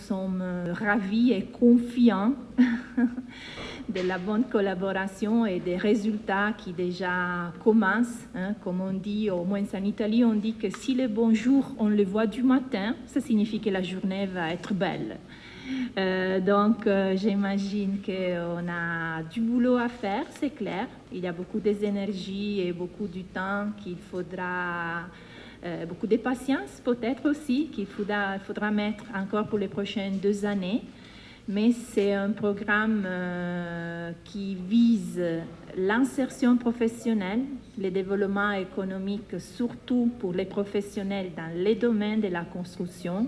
sommes ravis et confiants de la bonne collaboration et des résultats qui déjà commencent. Comme on dit, au moins en Italie, on dit que si le bon jour, on le voit du matin, ça signifie que la journée va être belle. Donc, j'imagine qu'on a du boulot à faire, c'est clair. Il y a beaucoup d'énergie et beaucoup du temps qu'il faudra, beaucoup de patience peut-être aussi, qu'il faudra mettre encore pour les prochaines 2 années. Mais c'est un programme qui vise l'insertion professionnelle, le développement économique, surtout pour les professionnels dans les domaines de la construction.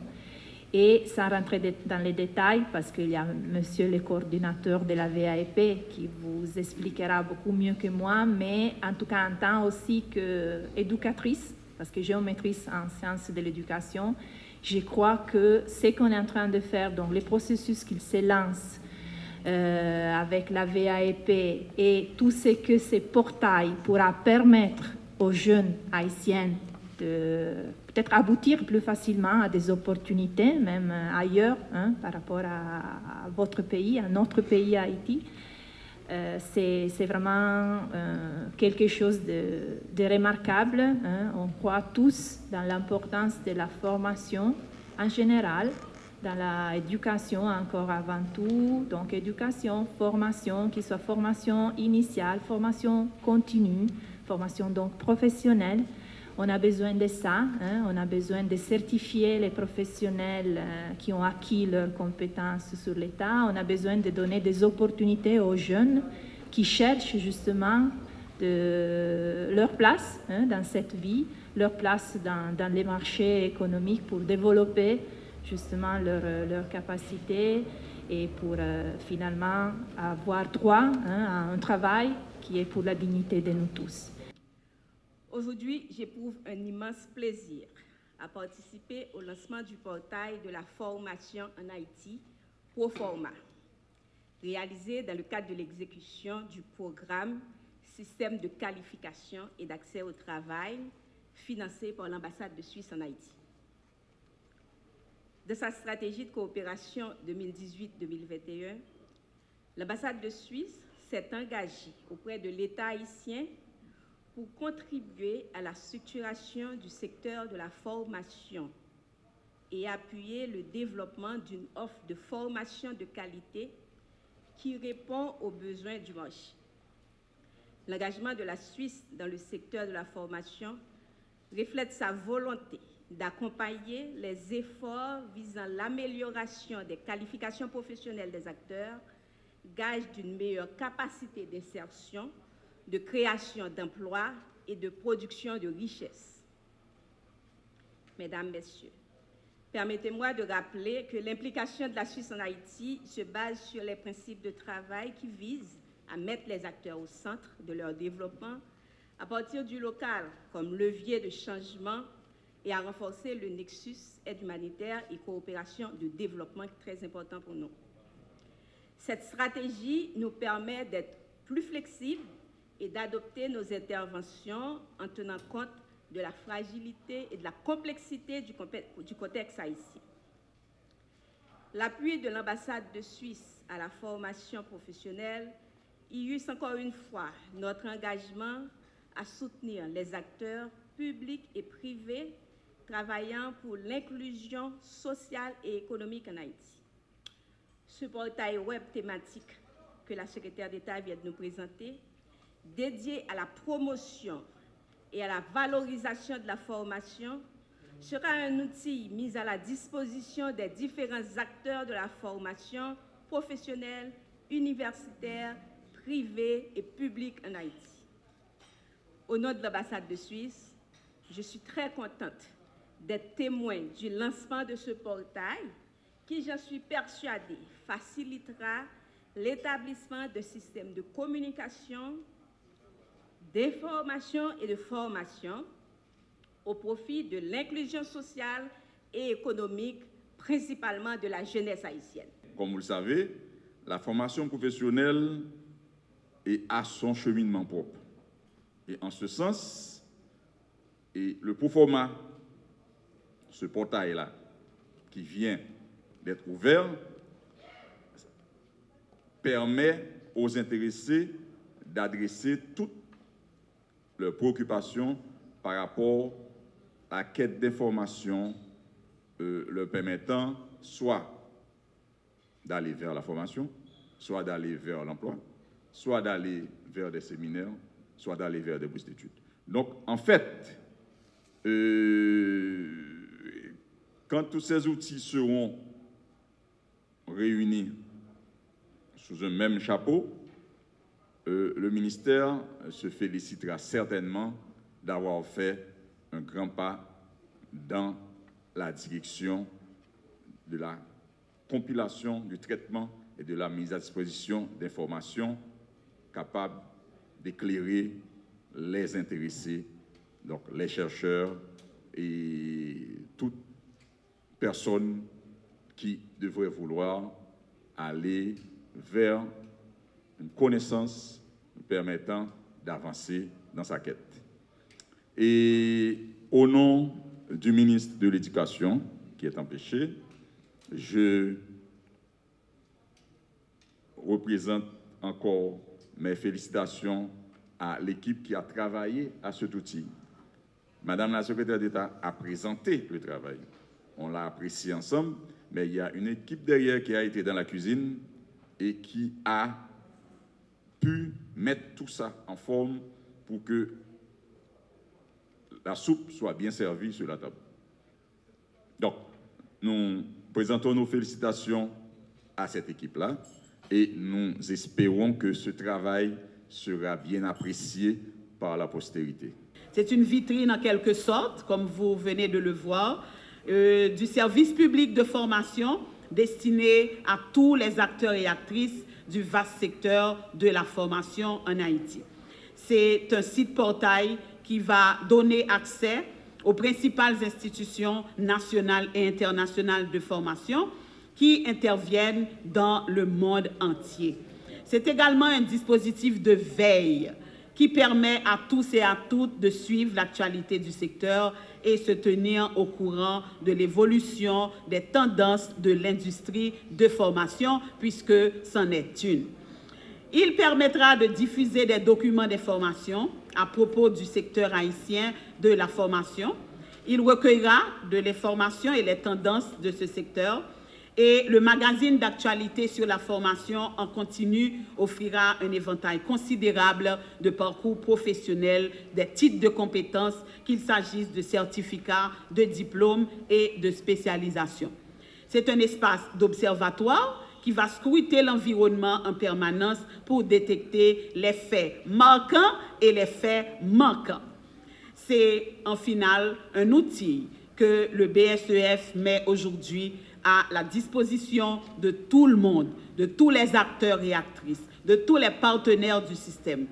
Et sans rentrer dans les détails, parce qu'il y a monsieur le coordinateur de la VAEP qui vous expliquera beaucoup mieux que moi, mais en tout cas en tant aussi qu'éducatrice, parce que j'ai une maîtrise en sciences de l'éducation, je crois que ce qu'on est en train de faire, donc les processus qu'il se lance avec la VAEP et tout ce que ce portail pourra permettre aux jeunes haïtiennes de peut-être aboutir plus facilement à des opportunités, même ailleurs, par rapport à votre pays, à notre pays, Haïti. C'est vraiment quelque chose de remarquable. On croit tous dans l'importance de la formation en général, dans l'éducation encore avant tout. Donc éducation, formation, qu'il soit formation initiale, formation continue, formation donc professionnelle. On a besoin de ça, on a besoin de certifier les professionnels qui ont acquis leurs compétences sur l'État. On a besoin de donner des opportunités aux jeunes qui cherchent justement leur place dans cette vie, leur place dans les marchés économiques pour développer justement leur capacité et pour finalement avoir droit à un travail qui est pour la dignité de nous tous. Aujourd'hui, j'éprouve un immense plaisir à participer au lancement du portail de la formation en Haïti, Proforma, réalisé dans le cadre de l'exécution du programme Système de qualification et d'accès au travail, financé par l'ambassade de Suisse en Haïti. De sa stratégie de coopération 2018-2021, l'ambassade de Suisse s'est engagée auprès de l'État haïtien pour contribuer à la structuration du secteur de la formation et appuyer le développement d'une offre de formation de qualité qui répond aux besoins du marché. L'engagement de la Suisse dans le secteur de la formation reflète sa volonté d'accompagner les efforts visant l'amélioration des qualifications professionnelles des acteurs, gage d'une meilleure capacité d'insertion, de création d'emplois et de production de richesses. Mesdames, Messieurs, permettez-moi de rappeler que l'implication de la Suisse en Haïti se base sur les principes de travail qui visent à mettre les acteurs au centre de leur développement à partir du local comme levier de changement et à renforcer le nexus aide humanitaire et coopération de développement très important pour nous. Cette stratégie nous permet d'être plus flexibles et d'adopter nos interventions en tenant compte de la fragilité et de la complexité du contexte haïtien. L'appui de l'ambassade de Suisse à la formation professionnelle illustre encore une fois notre engagement à soutenir les acteurs publics et privés travaillant pour l'inclusion sociale et économique en Haïti. Ce portail web thématique que la secrétaire d'État vient de nous présenter, dédié à la promotion et à la valorisation de la formation, sera un outil mis à la disposition des différents acteurs de la formation professionnelle, universitaire, privée et publique en Haïti. Au nom de l'ambassade de Suisse, je suis très contente d'être témoin du lancement de ce portail qui, j'en suis persuadée, facilitera l'établissement de systèmes de communication, d'information et de formation au profit de l'inclusion sociale et économique, principalement de la jeunesse haïtienne. Comme vous le savez, la formation professionnelle est à son cheminement propre. Et en ce sens, le Proforma, ce portail-là, qui vient d'être ouvert permet aux intéressés d'adresser toutes leurs préoccupations par rapport à la quête d'informations leur permettant soit d'aller vers la formation, soit d'aller vers l'emploi, soit d'aller vers des séminaires, soit d'aller vers des bourses d'études. Donc, en fait, quand tous ces outils seront réunis sous un même chapeau, le ministère se félicitera certainement d'avoir fait un grand pas dans la direction de la compilation, du traitement et de la mise à disposition d'informations capables d'éclairer les intéressés, donc les chercheurs et toute personne qui devrait vouloir aller vers une connaissance permettant d'avancer dans sa quête. Et au nom du ministre de l'Éducation, qui est empêché, je représente encore mes félicitations à l'équipe qui a travaillé à cet outil. Madame la secrétaire d'État a présenté le travail. On l'a apprécié ensemble, mais il y a une équipe derrière qui a été dans la cuisine et qui a pu mettre tout ça en forme pour que la soupe soit bien servie sur la table. Donc, nous présentons nos félicitations à cette équipe-là et nous espérons que ce travail sera bien apprécié par la postérité. C'est une vitrine en quelque sorte, comme vous venez de le voir, du service public de formation destiné à tous les acteurs et actrices du vaste secteur de la formation en Haïti. C'est un site portail qui va donner accès aux principales institutions nationales et internationales de formation qui interviennent dans le monde entier. C'est également un dispositif de veille qui permet à tous et à toutes de suivre l'actualité du secteur et se tenir au courant de l'évolution des tendances de l'industrie de formation, puisque c'en est une. Il permettra de diffuser des documents d'information à propos du secteur haïtien de la formation. Il recueillera de l'information et les tendances de ce secteur. Et le magazine d'actualité sur la formation en continu offrira un éventail considérable de parcours professionnels, des titres de compétences, qu'il s'agisse de certificats, de diplômes et de spécialisation. C'est un espace d'observatoire qui va scruter l'environnement en permanence pour détecter les faits marquants et les faits manquants. C'est en final un outil que le BSEF met aujourd'hui à la disposition de tout le monde, de tous les acteurs et actrices, de tous les partenaires du système.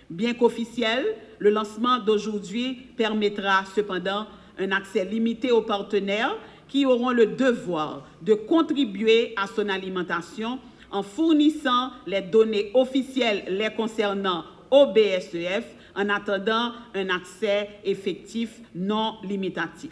Bien qu'officiel, le lancement d'aujourd'hui permettra cependant un accès limité aux partenaires qui auront le devoir de contribuer à son alimentation en fournissant les données officielles les concernant au BSEF en attendant un accès effectif non limitatif.